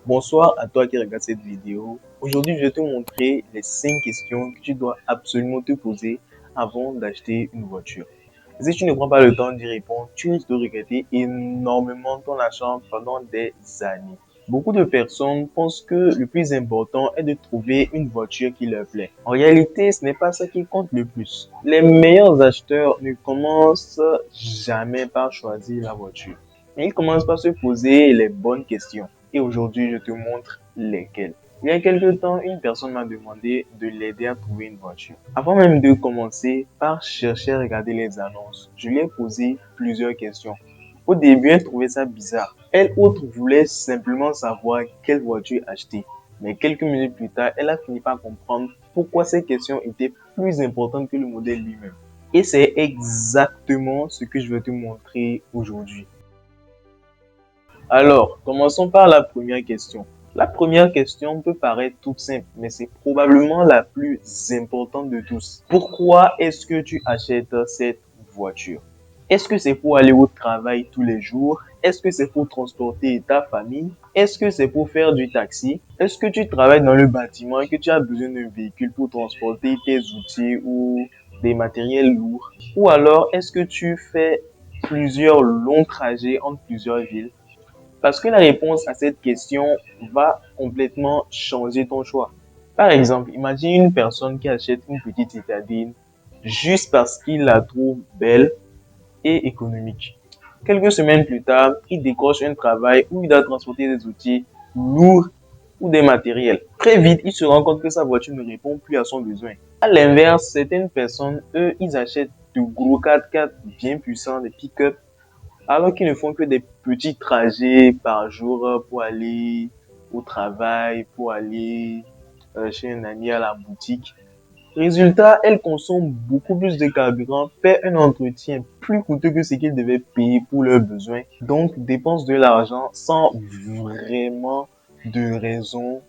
Bonsoir à toi qui regarde cette vidéo. Aujourd'hui, je vais te montrer les 5 questions que tu dois absolument te poser avant d'acheter une voiture. Si tu ne prends pas le temps d'y répondre, tu risques de regretter énormément ton achat pendant des années. Beaucoup de personnes pensent que le plus important est de trouver une voiture qui leur plaît. En réalité, ce n'est pas ça qui compte le plus. Les meilleurs acheteurs ne commencent jamais par choisir la voiture. Mais ils commencent par se poser les bonnes questions. Et aujourd'hui, je te montre lesquelles. Il y a quelques temps, une personne m'a demandé de l'aider à trouver une voiture. Avant même de commencer par chercher à regarder les annonces, je lui ai posé plusieurs questions. Au début, elle trouvait ça bizarre. Elle autre voulait simplement savoir quelle voiture acheter. Mais quelques minutes plus tard, elle a fini par comprendre pourquoi ces questions étaient plus importantes que le modèle lui-même. Et c'est exactement ce que je vais te montrer aujourd'hui. Alors, commençons par la première question. La première question peut paraître toute simple, mais c'est probablement la plus importante de tous. Pourquoi est-ce que tu achètes cette voiture? Est-ce que c'est pour aller au travail tous les jours? Est-ce que c'est pour transporter ta famille? Est-ce que c'est pour faire du taxi? Est-ce que tu travailles dans le bâtiment et que tu as besoin d'un véhicule pour transporter tes outils ou des matériels lourds? Ou alors, est-ce que tu fais plusieurs longs trajets entre plusieurs villes? Parce que la réponse à cette question va complètement changer ton choix. Par exemple, imagine une personne qui achète une petite citadine juste parce qu'il la trouve belle et économique. Quelques semaines plus tard, il décroche un travail où il doit transporter des outils lourds ou des matériels. Très vite, il se rend compte que sa voiture ne répond plus à son besoin. À l'inverse, certaines personnes, eux, ils achètent de gros 4x4 bien puissants, des pick-up, alors qu'ils ne font que des petits trajets par jour pour aller au travail, pour aller chez un ami à la boutique. Résultat, elles consomment beaucoup plus de carburant, paient un entretien plus coûteux que ce qu'ils devaient payer pour leurs besoins, donc dépensent de l'argent sans vraiment de raison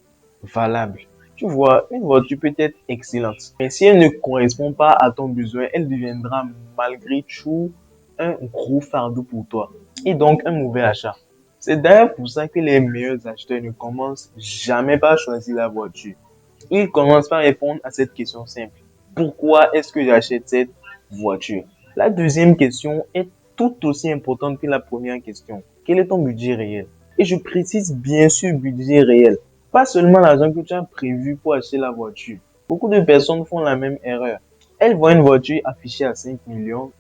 valable. Tu vois, une voiture peut être excellente, mais si elle ne correspond pas à ton besoin, elle deviendra malgré tout un gros fardeau pour toi et donc un mauvais achat. C'est d'ailleurs pour ça que les meilleurs acheteurs ne commencent jamais par choisir la voiture. Ils commencent par répondre à cette question simple. Pourquoi est-ce que j'achète cette voiture? La deuxième question est tout aussi importante que la première question. Quel est ton budget réel? Et je précise bien sûr budget réel. Pas seulement l'argent que tu as prévu pour acheter la voiture. Beaucoup de personnes font la même erreur. Elles voient une voiture affichée à 5 millions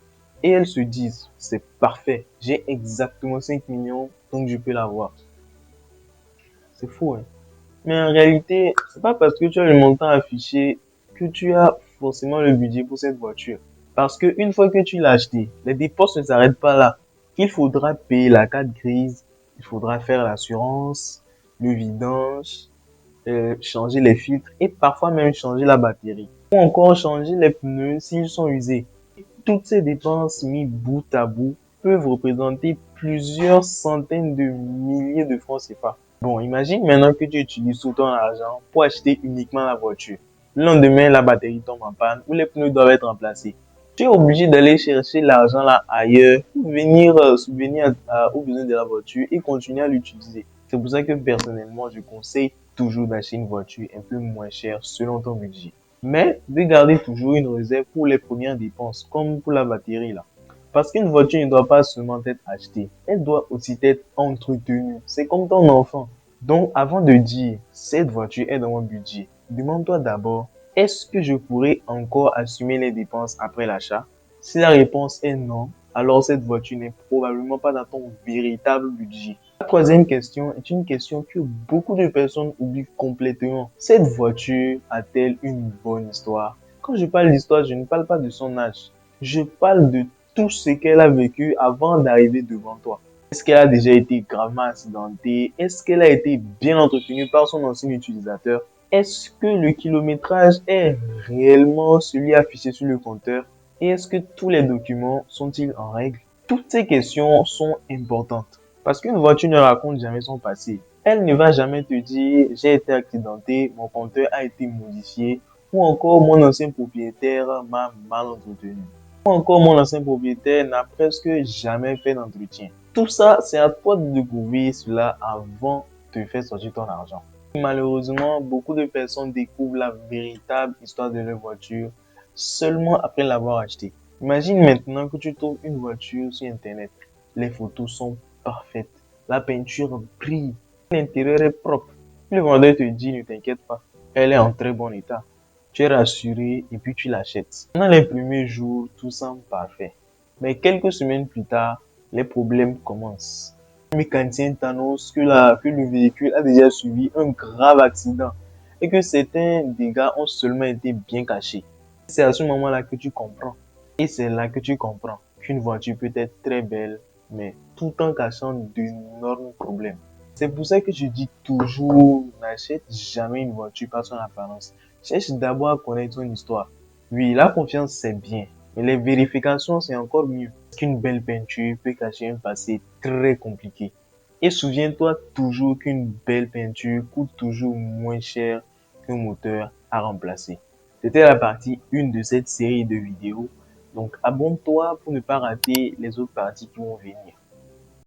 et elles se disent, c'est parfait, j'ai exactement 5 millions, donc je peux l'avoir. C'est fou, hein? Mais en réalité, c'est pas parce que tu as le montant affiché que tu as forcément le budget pour cette voiture. Parce que une fois que tu l'as acheté, les dépenses ne s'arrêtent pas là. Il faudra payer la carte grise, il faudra faire l'assurance, le vidange, changer les filtres et parfois même changer la batterie. Ou encore changer les pneus s'ils sont usés. Toutes ces dépenses mises bout à bout peuvent représenter plusieurs centaines de milliers de francs CFA. Bon, imagine maintenant que tu utilises tout ton argent pour acheter uniquement la voiture. Le lendemain, la batterie tombe en panne ou les pneus doivent être remplacés. Tu es obligé d'aller chercher l'argent là ailleurs pour venir subvenir aux besoins de la voiture et continuer à l'utiliser. C'est pour ça que personnellement, je conseille toujours d'acheter une voiture un peu moins chère selon ton budget. Mais de garder toujours une réserve pour les premières dépenses, comme pour la batterie là. Parce qu'une voiture ne doit pas seulement être achetée, elle doit aussi être entretenue. C'est comme ton enfant. Donc avant de dire cette voiture est dans mon budget, demande-toi d'abord, est-ce que je pourrais encore assumer les dépenses après l'achat? Si la réponse est non, alors cette voiture n'est probablement pas dans ton véritable budget. La troisième question est une question que beaucoup de personnes oublient complètement. Cette voiture a-t-elle une bonne histoire? Quand je parle d'histoire, je ne parle pas de son âge. Je parle de tout ce qu'elle a vécu avant d'arriver devant toi. Est-ce qu'elle a déjà été gravement accidentée? Est-ce qu'elle a été bien entretenue par son ancien utilisateur? Est-ce que le kilométrage est réellement celui affiché sur le compteur? Et est-ce que tous les documents sont-ils en règle? Toutes ces questions sont importantes. Parce qu'une voiture ne raconte jamais son passé. Elle ne va jamais te dire j'ai été accidenté, mon compteur a été modifié ou encore mon ancien propriétaire m'a mal entretenu. Ou encore mon ancien propriétaire n'a presque jamais fait d'entretien. Tout ça, c'est à toi de découvrir cela avant te fait sortir ton argent. Malheureusement, beaucoup de personnes découvrent la véritable histoire de leur voiture seulement après l'avoir achetée. Imagine maintenant que tu trouves une voiture sur Internet. Les photos sont parfaites, la peinture brille, l'intérieur est propre. Le vendeur te dit ne t'inquiète pas, elle est en très bon état. Tu es rassuré et puis tu l'achètes. Pendant les premiers jours, tout semble parfait. Mais quelques semaines plus tard, les problèmes commencent. Le mécanicien t'annonce que le véhicule a déjà subi un grave accident et que certains dégâts ont seulement été bien cachés. C'est à ce moment-là que tu comprends. Et c'est là que tu comprends qu'une voiture peut être très belle, mais tout en cachant d'énormes problèmes. C'est pour ça que je dis toujours, n'achète jamais une voiture par son apparence. Cherche d'abord à connaître son histoire. Oui, la confiance c'est bien, mais les vérifications c'est encore mieux. Parce qu'une belle peinture peut cacher un passé très compliqué. Et souviens-toi toujours qu'une belle peinture coûte toujours moins cher qu'un moteur à remplacer. C'était la partie 1 de cette série de vidéos. Donc abonne-toi pour ne pas rater les autres parties qui vont venir.